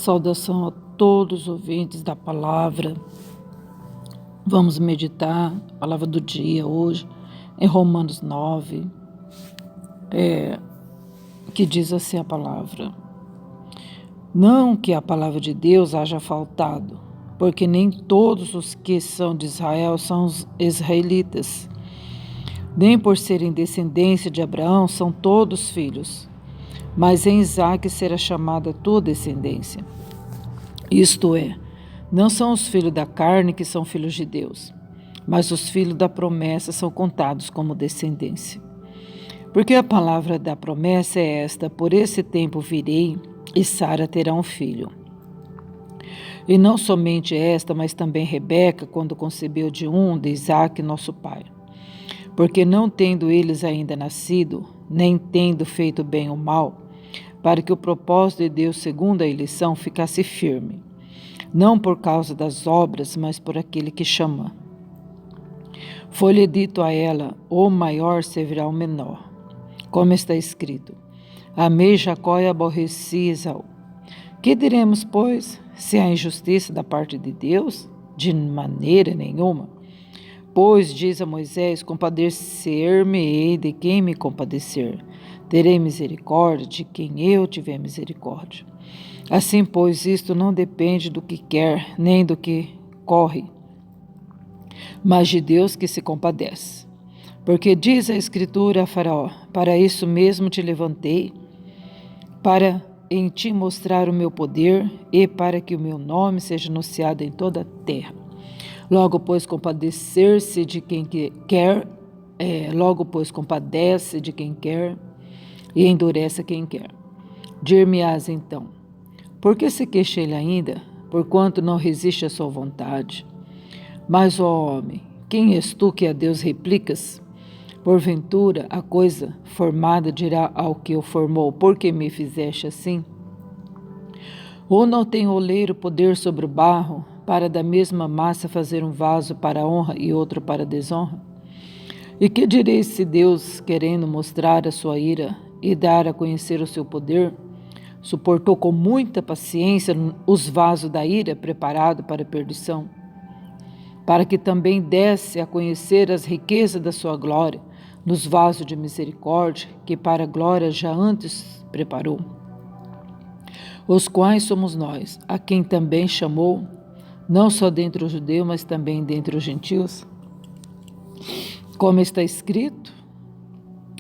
Saudação a todos os ouvintes da palavra. Vamos meditar a palavra do dia hoje em Romanos 9, que diz assim a palavra: Não que a palavra de Deus haja faltado, porque nem todos os que são de Israel são os israelitas, nem por serem descendência de Abraão são todos filhos, mas em Isaque será chamada a tua descendência. Isto é, não são os filhos da carne que são filhos de Deus, mas os filhos da promessa são contados como descendência. Porque a palavra da promessa é esta: por esse tempo virei e Sara terá um filho. E não somente esta, mas também Rebeca, quando concebeu de Isaque, nosso pai. Porque não tendo eles ainda nascido, nem tendo feito bem ou mal, para que o propósito de Deus, segundo a eleição, ficasse firme, não por causa das obras, mas por aquele que chama. Foi-lhe dito a ela: o maior servirá ao menor. Como está escrito: amei Jacó e aborreci Esaú. Que diremos, pois, se há injustiça da parte de Deus? De maneira nenhuma. Pois, diz a Moisés, compadecer-me-ei de quem me compadecer. Terei misericórdia de quem eu tiver misericórdia. Assim, pois, isto não depende do que quer, nem do que corre, mas de Deus que se compadece. Porque diz a Escritura a Faraó: para isso mesmo te levantei, para em ti mostrar o meu poder e para que o meu nome seja anunciado em toda a terra. Logo, pois, compadecer-se de quem quer, compadece de quem quer e endurece quem quer. Dir-me-ás então: por que se queixa ele ainda, porquanto não resiste à sua vontade? Mas, ó homem, quem és tu que a Deus replicas? Porventura, a coisa formada dirá ao que o formou: por que me fizeste assim? Ou não tem o oleiro poder sobre o barro, para da mesma massa fazer um vaso para a honra e outro para a desonra? E que direis se Deus, querendo mostrar a sua ira e dar a conhecer o seu poder, suportou com muita paciência os vasos da ira preparado para a perdição, para que também desse a conhecer as riquezas da sua glória nos vasos de misericórdia, que para a glória já antes preparou, os quais somos nós, a quem também chamou, não só dentre os judeus, mas também dentre os gentios? Como está escrito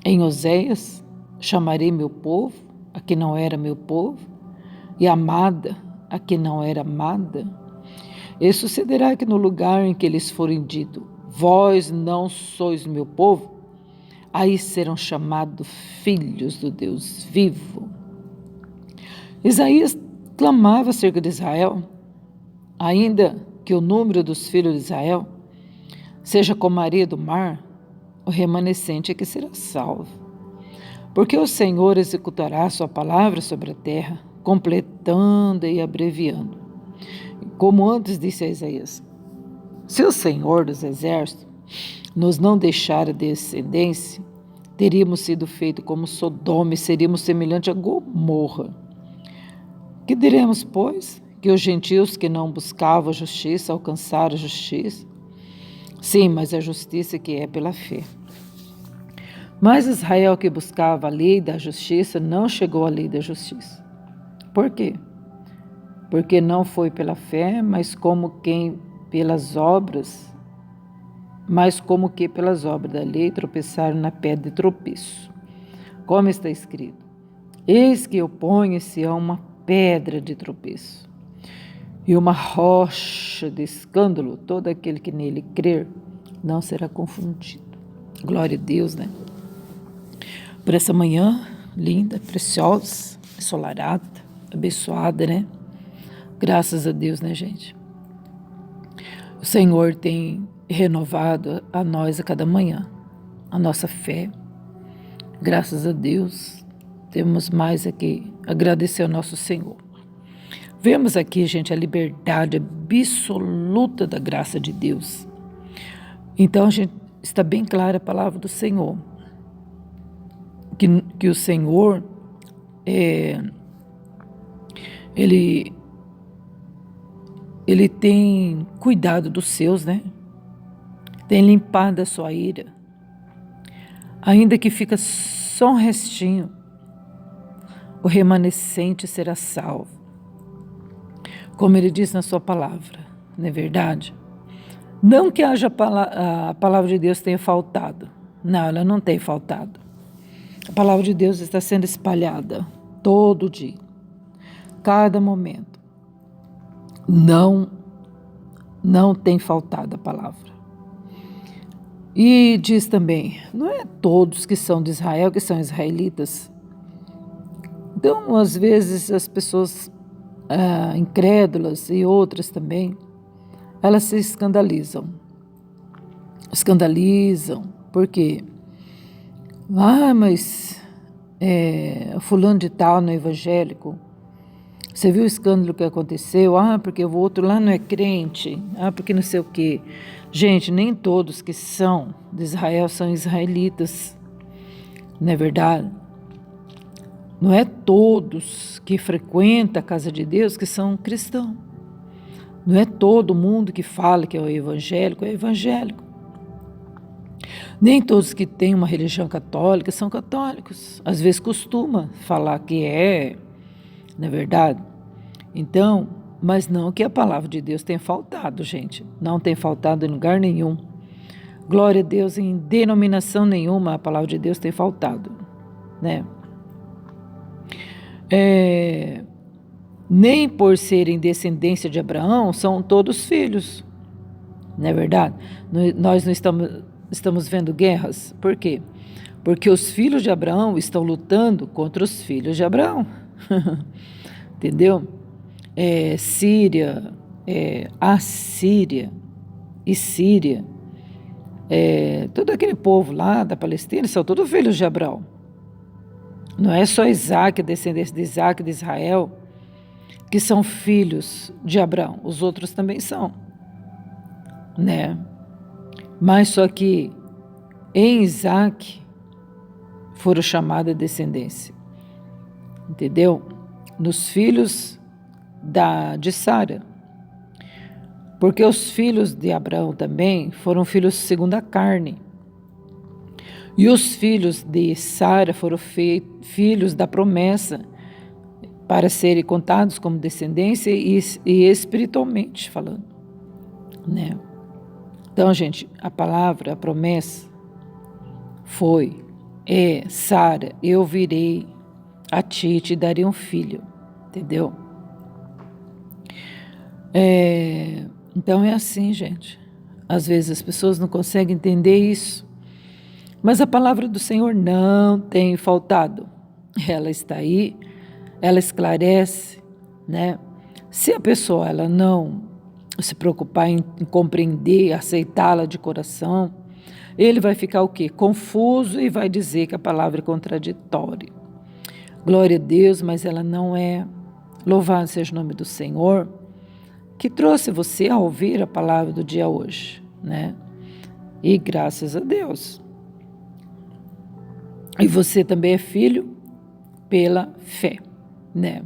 em Oséias: chamarei meu povo, a que não era meu povo, e amada, a que não era amada. E sucederá que no lugar em que eles forem dito: vós não sois meu povo, aí serão chamados filhos do Deus vivo. Isaías clamava acerca de Israel: ainda que o número dos filhos de Israel seja como a areia do mar, o remanescente é que será salvo. Porque o Senhor executará a sua palavra sobre a terra, completando e abreviando. Como antes disse a Isaías: se o Senhor dos exércitos nos não deixara descendência, teríamos sido feitos como Sodoma e seríamos semelhantes a Gomorra. Que diremos, pois? Que os gentios que não buscavam a justiça alcançaram a justiça? Sim, mas a justiça que é pela fé. Mas Israel, que buscava a lei da justiça, não chegou à lei da justiça. Por quê? Porque não foi pela fé, mas como que pelas obras da lei tropeçaram na pedra de tropeço. Como está escrito: eis que eu ponho em Sião uma pedra de tropeço e uma rocha de escândalo, todo aquele que nele crer não será confundido. Glória a Deus, né? Por essa manhã linda, preciosa, ensolarada, abençoada, né? Graças a Deus, né, gente? O Senhor tem renovado a nós a cada manhã a nossa fé. Graças a Deus, temos mais aqui agradecer ao nosso Senhor. Vemos aqui, gente, a liberdade absoluta da graça de Deus. Então, gente, está bem clara a palavra do Senhor, que o Senhor, Ele Ele tem cuidado dos seus, né? Tem limpado a sua ira. Ainda que fica só um restinho, o remanescente será salvo. Como ele diz na sua palavra, não é verdade? Não que a palavra de Deus tenha faltado. Não, ela não tem faltado. A palavra de Deus está sendo espalhada todo dia, cada momento. Não tem faltado a palavra. E diz também, não é todos que são de Israel que são israelitas. Então, às vezes, as pessoas incrédulas e outras também, elas se escandalizam. Por quê? Mas fulano de tal no evangélico, você viu o escândalo que aconteceu? Porque o outro lá não é crente. Porque não sei o quê. Gente, nem todos que são de Israel são israelitas. Não é verdade? Não é todos que frequentam a casa de Deus que são cristãos. Não é todo mundo que fala que é evangélico. Nem todos que têm uma religião católica são católicos. Às vezes costuma falar que não é verdade? Então, mas não que a palavra de Deus tenha faltado, gente. Não tem faltado em lugar nenhum. Glória a Deus, em denominação nenhuma a palavra de Deus tem faltado, né? Nem por serem descendência de Abraão são todos filhos, não é verdade? Nós não estamos vendo guerras. Por quê? Porque os filhos de Abraão estão lutando contra os filhos de Abraão. Entendeu? Síria, Assíria e Síria, todo aquele povo lá da Palestina são todos filhos de Abraão. Não é só Isaac, descendência de Isaac, de Israel, que são filhos de Abraão. Os outros também são, né? Mas só que em Isaac foram chamada descendência. Entendeu? Nos filhos de Sara. Porque os filhos de Abraão também foram filhos segundo a carne. E os filhos de Sara foram filhos da promessa para serem contados como descendência e espiritualmente falando, né? Então, gente, a palavra, a promessa Sara, eu virei a ti e te darei um filho, entendeu? Então é assim, gente. Às vezes as pessoas não conseguem entender isso, mas a palavra do Senhor não tem faltado. Ela está aí, ela esclarece, né? Se a pessoa ela não se preocupar em compreender, aceitá-la de coração, ele vai ficar o quê? Confuso e vai dizer que a palavra é contraditória. Glória a Deus, mas ela não é. Louvado seja o nome do Senhor, que trouxe você a ouvir a palavra do dia hoje, né? E graças a Deus. E você também é filho pela fé, né?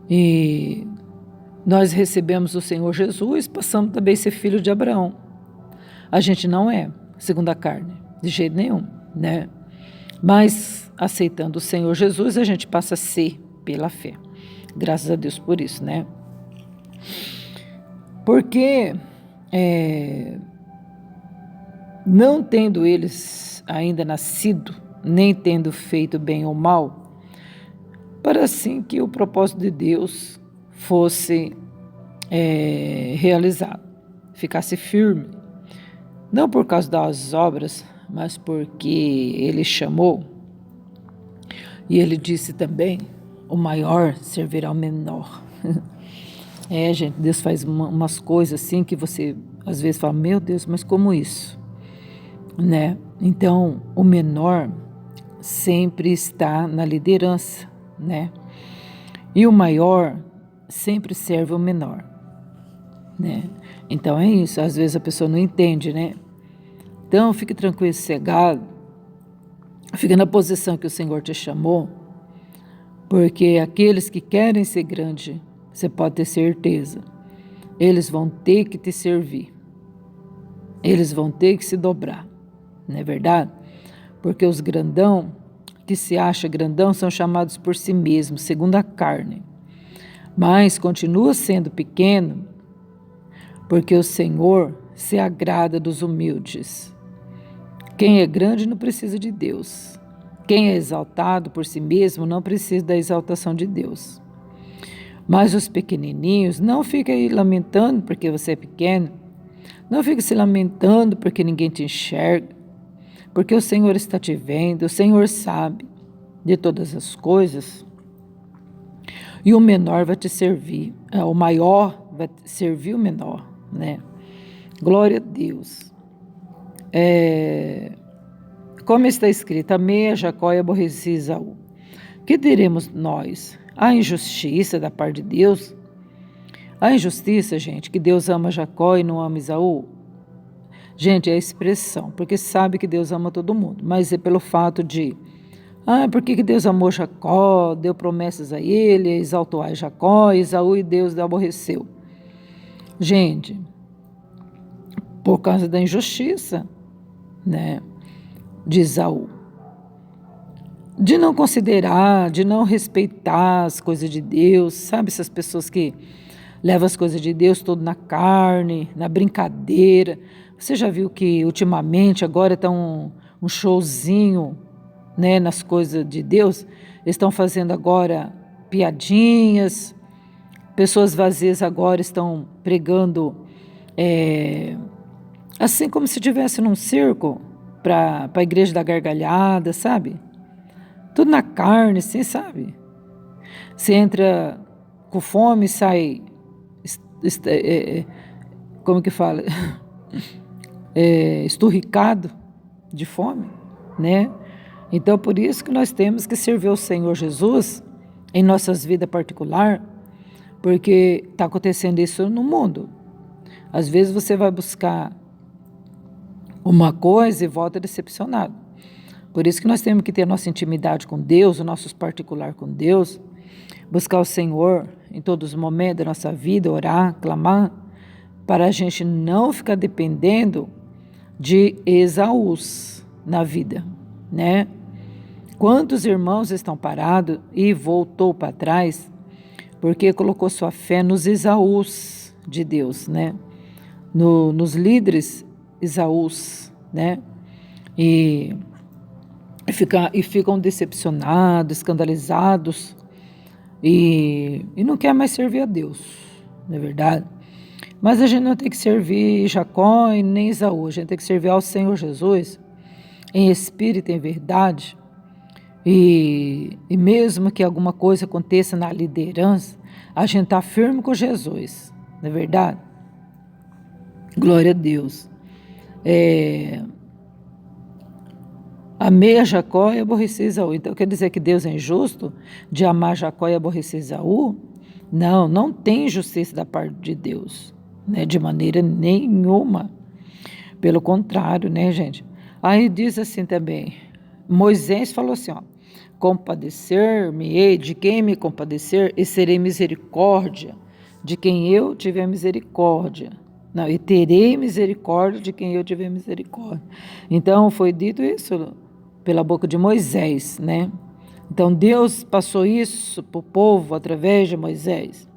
E nós recebemos o Senhor Jesus, passamos também a ser filho de Abraão. A gente não é segundo a carne, de jeito nenhum, né? Mas aceitando o Senhor Jesus, a gente passa a ser pela fé. Graças a Deus por isso, né? Porque não tendo eles ainda nascido, nem tendo feito bem ou mal, para assim que o propósito de Deus fosse realizado, ficasse firme, não por causa das obras, mas porque Ele chamou, e Ele disse também, o maior servirá ao menor. Gente, Deus faz umas coisas assim que você às vezes fala, meu Deus, mas como isso? Né? Então, o menor sempre está na liderança, né? E o maior sempre serve o menor, né? Então é isso, às vezes a pessoa não entende, né? Então fique tranquilo, sossegado, fique na posição que o Senhor te chamou, porque aqueles que querem ser grande, você pode ter certeza eles vão ter que te servir. Eles vão ter que se dobrar, não é verdade? Porque os grandão, que se acha grandão, são chamados por si mesmos, segundo a carne. Mas continua sendo pequeno, porque o Senhor se agrada dos humildes. Quem é grande não precisa de Deus. Quem é exaltado por si mesmo não precisa da exaltação de Deus. Mas os pequenininhos, não fiquem aí lamentando porque você é pequeno. Não fique se lamentando porque ninguém te enxerga. Porque o Senhor está te vendo, o Senhor sabe de todas as coisas. E o menor vai te servir, o maior vai servir o menor, né? Glória a Deus. Como está escrito, amei a Jacó e aborreci Esaú. Que diremos nós? A injustiça da parte de Deus? A injustiça, gente, que Deus ama Jacó e não ama Esaú? Gente, é a expressão, porque sabe que Deus ama todo mundo, mas é pelo fato de, por que Deus amou Jacó, deu promessas a ele, exaltou a Jacó, Esaú e Deus aborreceu? Gente, por causa da injustiça, né, de Esaú. De não considerar, de não respeitar as coisas de Deus, sabe essas pessoas que levam as coisas de Deus todo na carne, na brincadeira. Você já viu que ultimamente agora está um showzinho, né, nas coisas de Deus? Eles estão fazendo agora piadinhas, pessoas vazias agora estão pregando assim como se estivesse num circo para a igreja da gargalhada, sabe? Tudo na carne, assim, sabe? Você entra com fome e sai, como que fala? Esturricado de fome, né? Então, por isso que nós temos que servir ao Senhor Jesus em nossas vidas particulares, porque está acontecendo isso no mundo. Às vezes você vai buscar uma coisa e volta decepcionado. Por isso que nós temos que ter a nossa intimidade com Deus, o nosso particular com Deus, buscar o Senhor em todos os momentos da nossa vida, orar, clamar, para a gente não ficar dependendo de Esaús na vida, né? Quantos irmãos estão parados e voltou para trás porque colocou sua fé nos Esaús de Deus, né? Nos líderes Esaús, né? E ficam decepcionados, escandalizados e não quer mais servir a Deus, não é verdade? Mas a gente não tem que servir Jacó e nem Esaú, a gente tem que servir ao Senhor Jesus em espírito e em verdade. E mesmo que alguma coisa aconteça na liderança, a gente está firme com Jesus, não é verdade? Glória a Deus. Amei a Jacó e aborreci Esaú. Então quer dizer que Deus é injusto de amar Jacó e aborrecer Esaú? Não, não tem justiça da parte de Deus, né? De maneira nenhuma. Pelo contrário, né, gente? Aí diz assim também, Moisés falou assim, ó, compadecer-me-ei de quem me compadecer e serei misericórdia de quem eu tiver misericórdia. Não, e terei misericórdia de quem eu tiver misericórdia. Então foi dito isso pela boca de Moisés, né? Então Deus passou isso para o povo através de Moisés.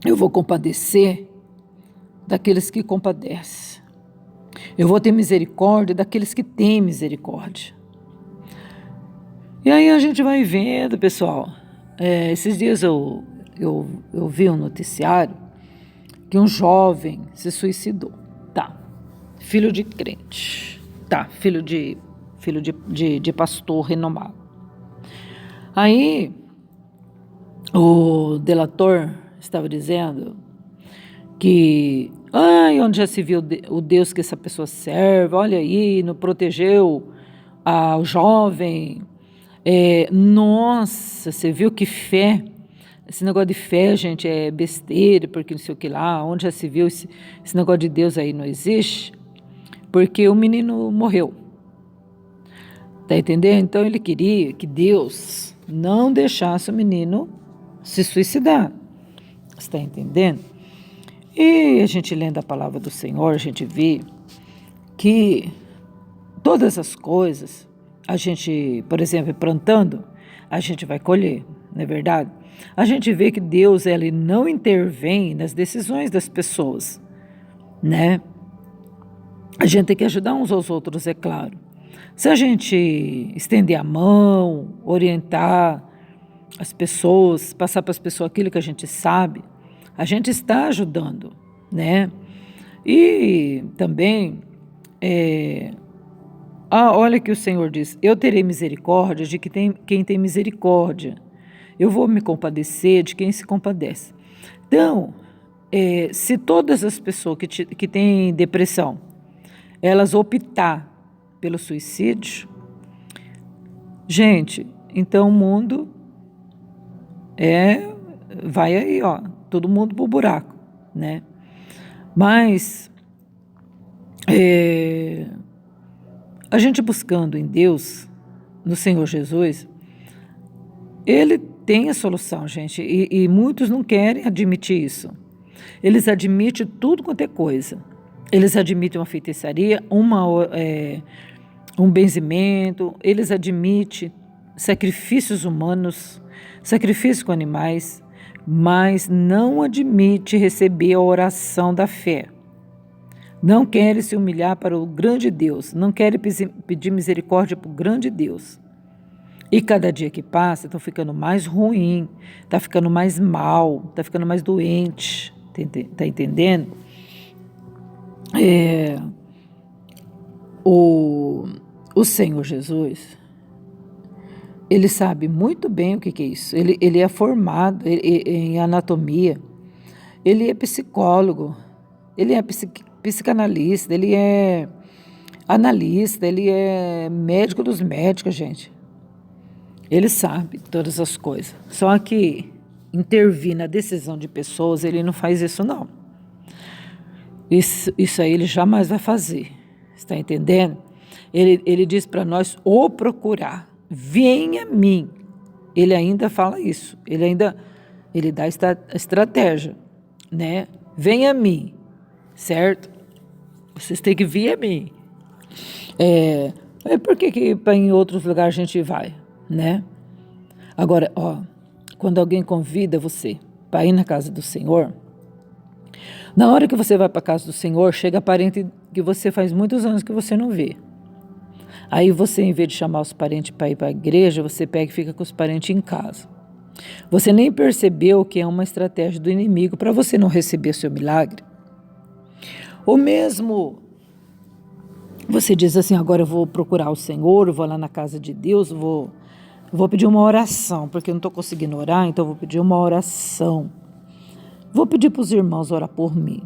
Eu vou compadecer daqueles que compadecem. Eu vou ter misericórdia daqueles que têm misericórdia. E aí a gente vai vendo, pessoal. Esses dias eu vi um noticiário que um jovem se suicidou. Tá, filho de crente. Tá, filho de pastor renomado. Aí o delator estava dizendo que onde já se viu o Deus que essa pessoa serve, olha aí, não protegeu o jovem. Nossa, você viu que fé? Esse negócio de fé, gente, é besteira, porque não sei o que lá, onde já se viu esse negócio de Deus aí não existe, porque o menino morreu. Tá entendendo? Então ele queria que Deus não deixasse o menino se suicidar. Está entendendo? E a gente lendo a palavra do Senhor, a gente vê que todas as coisas, a gente, por exemplo, plantando, a gente vai colher, não é verdade? A gente vê que Deus, ele não intervém nas decisões das pessoas, né? A gente tem que ajudar uns aos outros, é claro. Se a gente estender a mão, orientar as pessoas, passar para as pessoas aquilo que a gente sabe, a gente está ajudando, né? E também, olha que o Senhor diz, eu terei misericórdia de quem tem misericórdia. Eu vou me compadecer de quem se compadece. Então, se todas as pessoas que têm depressão, elas optar pelo suicídio, gente, então o mundo vai aí, ó, todo mundo pro buraco, né? Mas a gente buscando em Deus, no Senhor Jesus, Ele tem a solução, gente, e muitos não querem admitir isso. Eles admitem tudo quanto é coisa. Eles admitem uma feitiçaria, um benzimento, eles admitem sacrifícios humanos, sacrifícios com animais, mas não admite receber a oração da fé. Não querem se humilhar para o grande Deus, não querem pedir misericórdia para o grande Deus. E cada dia que passa, estão ficando mais ruim, está ficando mais mal, está ficando mais doente, está entendendo? O Senhor Jesus, Ele sabe muito bem o que é isso. Ele é formado em anatomia, ele é psicólogo, ele é psicanalista, ele é analista, ele é médico dos médicos, gente. Ele sabe todas as coisas. Só que intervir na decisão de pessoas, ele não faz isso, não. Isso aí ele jamais vai fazer. Está entendendo? Ele diz para nós o procurar. Venha a mim. Ele ainda fala isso. Ele dá a estratégia, né? Venha a mim, certo? Vocês têm que vir a mim. Por que para em outros lugares a gente vai, né? Agora, quando alguém convida você para ir na casa do Senhor, na hora que você vai para a casa do Senhor, chega parente que você faz muitos anos que você não vê. Aí você, em vez de chamar os parentes para ir para a igreja, você pega e fica com os parentes em casa. Você nem percebeu que é uma estratégia do inimigo para você não receber seu milagre. Ou mesmo você diz assim, agora eu vou procurar o Senhor, eu vou lá na casa de Deus, vou pedir uma oração, porque eu não estou conseguindo orar, então eu vou pedir uma oração. Vou pedir para os irmãos orar por mim.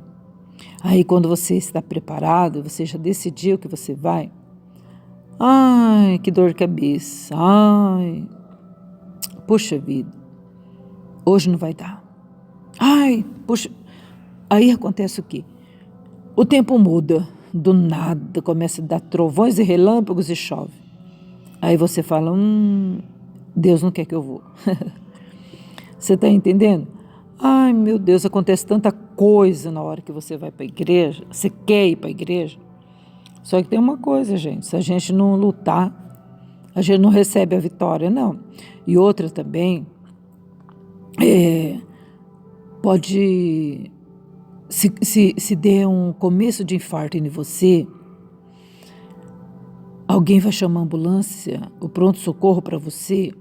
Aí quando você está preparado, você já decidiu que você vai, ai, que dor de cabeça, ai, puxa vida, hoje não vai dar. Ai, puxa, aí acontece o quê? O tempo muda, do nada, começa a dar trovões e relâmpagos e chove. Aí você fala, Deus não quer que eu vou. Você está entendendo? Ai, meu Deus, acontece tanta coisa na hora que você vai para a igreja, você quer ir para a igreja. Só que tem uma coisa, gente, se a gente não lutar, a gente não recebe a vitória, não. E outra também, pode, se der um começo de infarto em você, alguém vai chamar a ambulância, o pronto-socorro para você,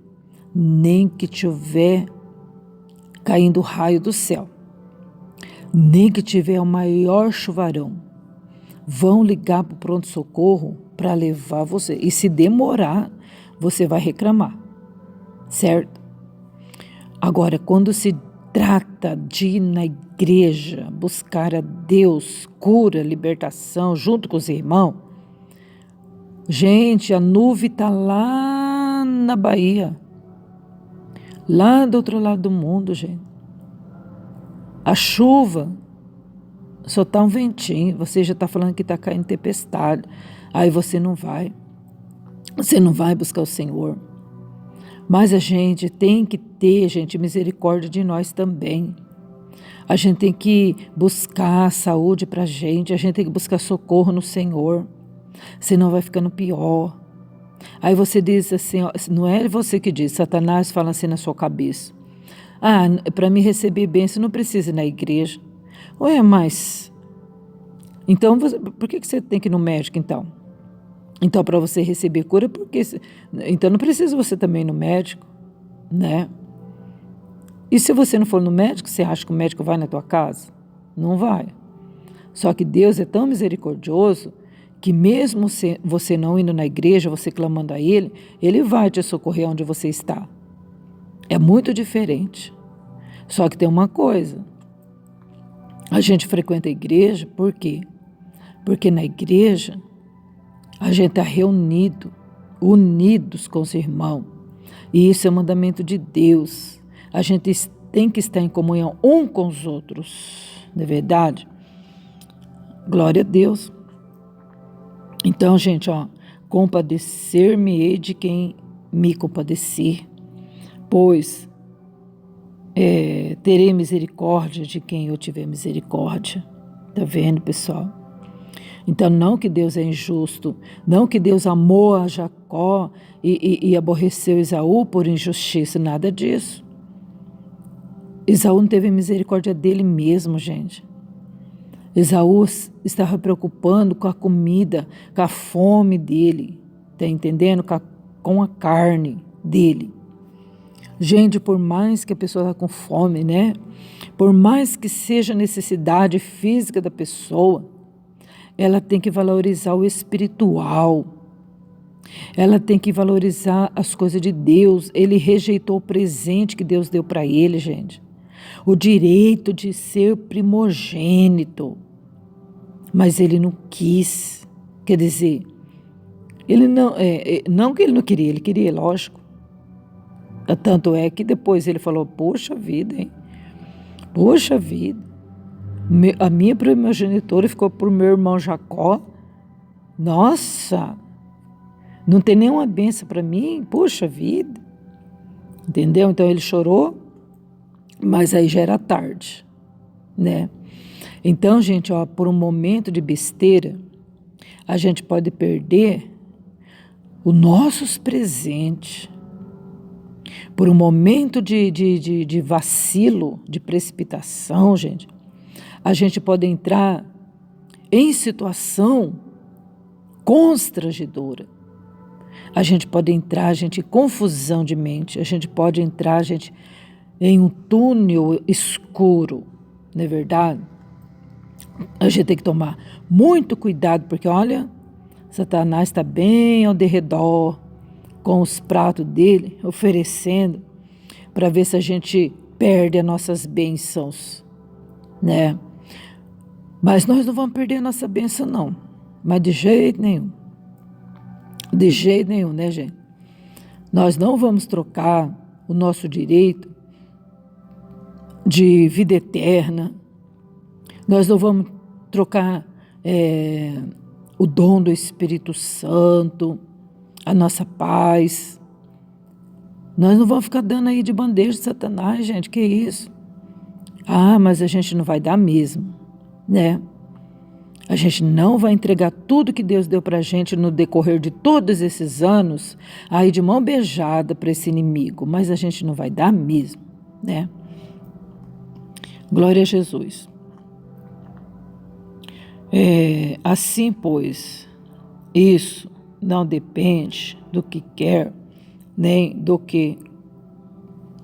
nem que tiver caindo raio do céu, nem que tiver o maior chuvarão, vão ligar para o pronto-socorro para levar você. E se demorar, você vai reclamar, certo? Agora, quando se trata de ir na igreja, buscar a Deus, cura, libertação, junto com os irmãos, gente, a nuvem está lá na Bahia, lá do outro lado do mundo, gente. A chuva só está um ventinho, você já está falando que está caindo tempestade, aí você não vai buscar o Senhor. Mas a gente tem que ter, gente, misericórdia de nós também. A gente tem que buscar saúde para a gente tem que buscar socorro no Senhor, senão vai ficando pior. Aí você diz assim, ó, não é você que diz, Satanás fala assim na sua cabeça. Para me receber bênção não precisa ir na igreja. Ué, mas... Então, por que você tem que ir no médico então? Então, para você receber cura, então não precisa você também ir no médico, né? E se você não for no médico, você acha que o médico vai na tua casa? Não vai. Só que Deus é tão misericordioso que mesmo você não indo na igreja, você clamando a Ele vai te socorrer onde você está. É muito diferente. Só que tem uma coisa. A gente frequenta a igreja, por quê? Porque na igreja a gente está reunido, unidos com os irmãos. E isso é mandamento de Deus. A gente tem que estar em comunhão um com os outros, não é verdade? Glória a Deus. Então, gente, compadecer-me-ei de quem me compadecer, pois terei misericórdia de quem eu tiver misericórdia. Tá vendo, pessoal? Então, não que Deus é injusto, não que Deus amou a Jacó e aborreceu Esaú por injustiça, nada disso. Esaú não teve misericórdia dele mesmo, gente. Esaú estava preocupando com a comida, com a fome dele, tá entendendo? Com a carne dele. Gente, por mais que a pessoa está com fome, né? Por mais que seja necessidade física da pessoa, ela tem que valorizar o espiritual. Ela tem que valorizar as coisas de Deus. Ele rejeitou o presente que Deus deu para ele, gente. O direito de ser primogênito. Mas ele não quis. Quer dizer, ele não que ele não queria, ele queria, lógico. Tanto é que depois ele falou, poxa vida, hein? Poxa vida. A minha primogenitora ficou para o meu irmão Jacó. Nossa, não tem nenhuma bênção para mim? Poxa vida. Entendeu? Então ele chorou, mas aí já era tarde, né? Então, gente, por um momento de besteira, a gente pode perder os nossos presentes. Por um momento de vacilo, de precipitação, gente, a gente pode entrar em situação constrangedora. A gente pode entrar, em confusão de mente. A gente pode entrar, em um túnel escuro, não é verdade? A gente tem que tomar muito cuidado, porque olha, Satanás está bem ao derredor, com os pratos dele, oferecendo, para ver se a gente perde as nossas bênçãos, né? Mas nós não vamos perder a nossa bênção, não. Mas de jeito nenhum. De jeito nenhum, né, gente? Nós não vamos trocar o nosso direito de vida eterna. Nós não vamos trocar o dom do Espírito Santo, a nossa paz. Nós não vamos ficar dando aí de bandeja de Satanás, gente, que isso? Mas a gente não vai dar mesmo, né? A gente não vai entregar tudo que Deus deu pra gente no decorrer de todos esses anos, aí de mão beijada para esse inimigo, mas a gente não vai dar mesmo, né? Glória a Jesus. Assim, pois, isso não depende do que quer, nem do que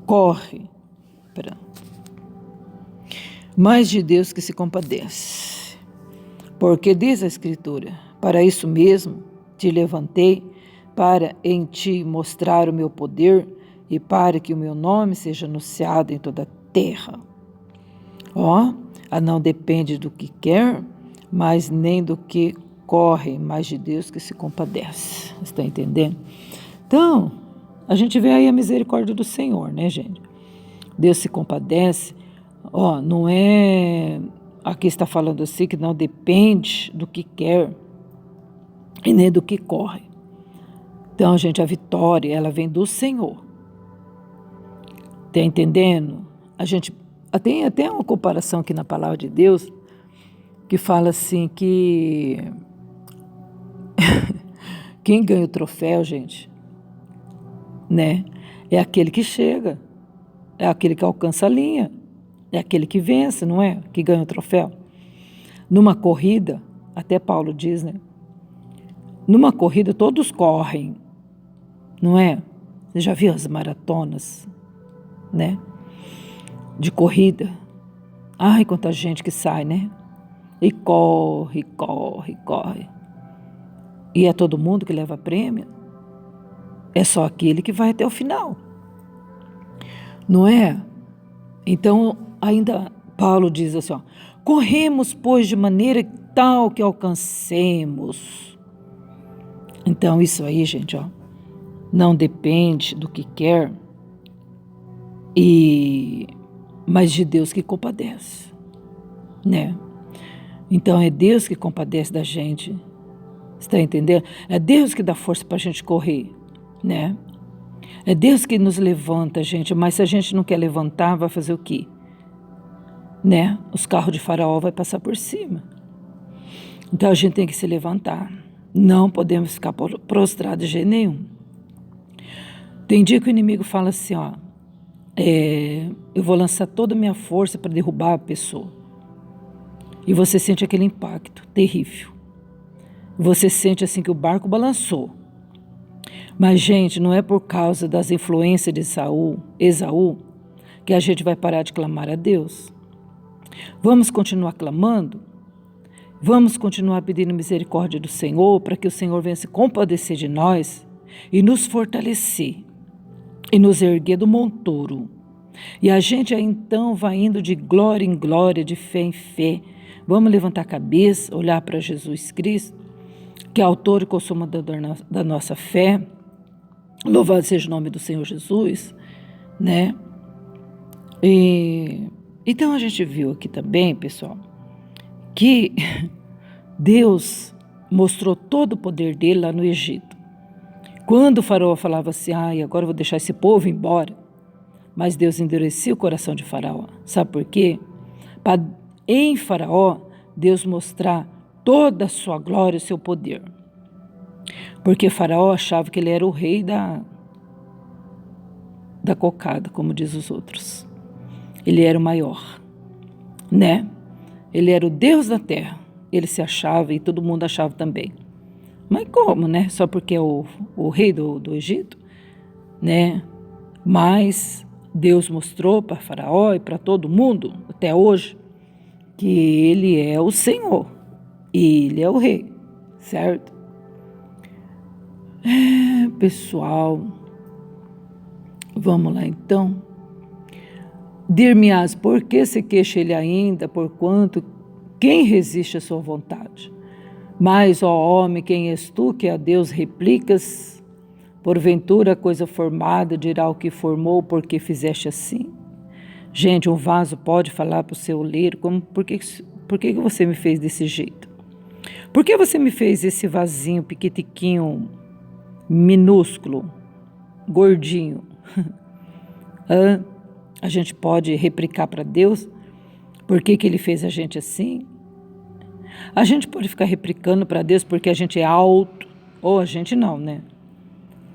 corre, mas de Deus que se compadece. Porque diz a Escritura, para isso mesmo te levantei, para em ti mostrar o meu poder e para que o meu nome seja anunciado em toda a terra. Não depende do que quer, mas nem do que corre, mas de Deus que se compadece. Está entendendo? Então, a gente vê aí a misericórdia do Senhor, né, gente? Deus se compadece. Não é... Aqui está falando assim que não depende do que quer e nem do que corre. Então, gente, a vitória, ela vem do Senhor. Tá entendendo? A gente tem até uma comparação aqui na palavra de Deus que fala assim que quem ganha o troféu, gente, né, é aquele que chega, é aquele que alcança a linha, é aquele que vence, não é? Que ganha o troféu. Numa corrida, até Paulo diz, né? Numa corrida todos correm, não é? Você já viu as maratonas, né? De corrida. Ai, quanta gente que sai, né? E corre, corre, corre. E é todo mundo que leva prêmio? É só aquele que vai até o final, não é? Então, ainda Paulo diz assim, ó, corremos, pois, de maneira tal que alcancemos. Então, isso aí, gente, ó, não depende do que quer, mas de Deus que compadece, né? Então, é Deus que compadece da gente, está entendendo? É Deus que dá força para a gente correr, né? É Deus que nos levanta, gente, mas se a gente não quer levantar, vai fazer o quê? Né? Os carros de Faraó vai passar por cima. Então a gente tem que se levantar. Não podemos ficar prostrados de jeito nenhum. Tem dia que o inimigo fala assim, ó, eu vou lançar toda a minha força para derrubar a pessoa. E você sente aquele impacto terrível. Você sente assim que o barco balançou. Mas, gente, não é por causa das influências de Esaú, que a gente vai parar de clamar a Deus. Vamos continuar clamando? Vamos continuar pedindo misericórdia do Senhor para que o Senhor venha se compadecer de nós e nos fortalecer e nos erguer do monturo. E a gente aí então vai indo de glória em glória, de fé em fé. Vamos levantar a cabeça, olhar para Jesus Cristo, que é autor e consumador da nossa fé. Louvado seja o nome do Senhor Jesus, né? Então a gente viu aqui também, pessoal, que Deus mostrou todo o poder dele lá no Egito. Quando o faraó falava assim, agora eu vou deixar esse povo embora, mas Deus endurecia o coração de Faraó. Sabe por quê? Para em Faraó, Deus mostrar toda a sua glória e o seu poder. Porque Faraó achava que ele era o rei da cocada, como diz os outros. Ele era o maior, né? Ele era o Deus da terra. Ele se achava e todo mundo achava também. Mas como, né? Só porque é o rei do Egito, né? Mas Deus mostrou para Faraó e para todo mundo, até hoje, que ele é o Senhor. Ele é o rei, certo? Pessoal, vamos lá então. Dir-me-ás, por que se queixa ele ainda, porquanto quem resiste à sua vontade? Mas, ó homem, quem és tu que a Deus replicas? Porventura a coisa formada dirá o que formou, porque fizeste assim? Gente, um vaso pode falar para o seu oleiro, por que você me fez desse jeito? Por que você me fez esse vasinho piquitiquinho, minúsculo, gordinho? A gente pode replicar para Deus por que ele fez a gente assim? A gente pode ficar replicando para Deus porque a gente é alto, ou a gente não, né?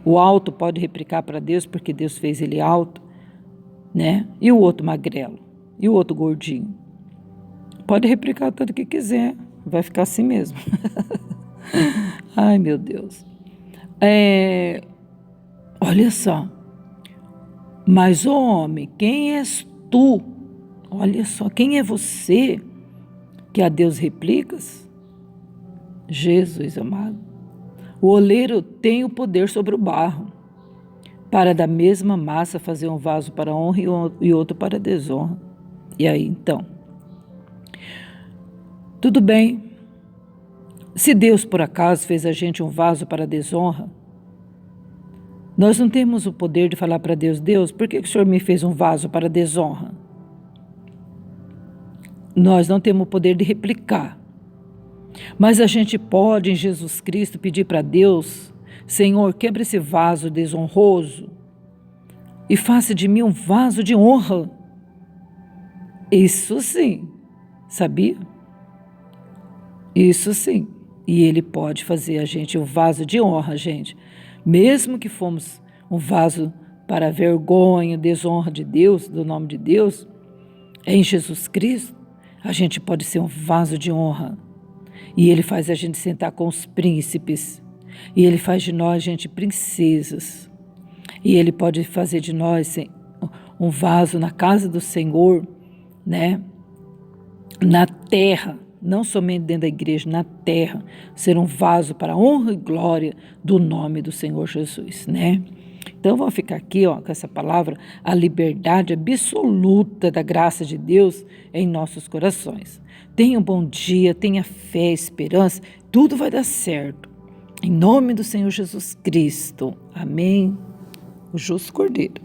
O alto pode replicar para Deus porque Deus fez ele alto, né? E o outro magrelo, e o outro gordinho. Pode replicar tudo o que quiser, vai ficar assim mesmo. Ai, meu Deus. Olha só. Mas, ó homem, quem és tu? Olha só, quem é você que a Deus replicas? Jesus amado. O oleiro tem o poder sobre o barro, para da mesma massa fazer um vaso para honra e outro para desonra. E aí, então? Tudo bem. Se Deus, por acaso, fez a gente um vaso para desonra, nós não temos o poder de falar para Deus, Deus, por que o Senhor me fez um vaso para desonra? Nós não temos o poder de replicar. Mas a gente pode, em Jesus Cristo, pedir para Deus, Senhor, quebra esse vaso desonroso, e faça de mim um vaso de honra. Isso sim, sabia? Isso sim. E Ele pode fazer a gente um vaso de honra, gente. Mesmo que fomos um vaso para a vergonha, desonra de Deus, do nome de Deus, em Jesus Cristo, a gente pode ser um vaso de honra. E Ele faz a gente sentar com os príncipes. E Ele faz de nós, gente, princesas. E Ele pode fazer de nós um vaso na casa do Senhor, né? Na terra, não somente dentro da igreja, na terra, ser um vaso para a honra e glória do nome do Senhor Jesus, né? Então, vamos ficar aqui, ó, com essa palavra, a liberdade absoluta da graça de Deus em nossos corações. Tenha um bom dia, tenha fé, esperança, tudo vai dar certo. Em nome do Senhor Jesus Cristo. Amém. O justo Cordeiro.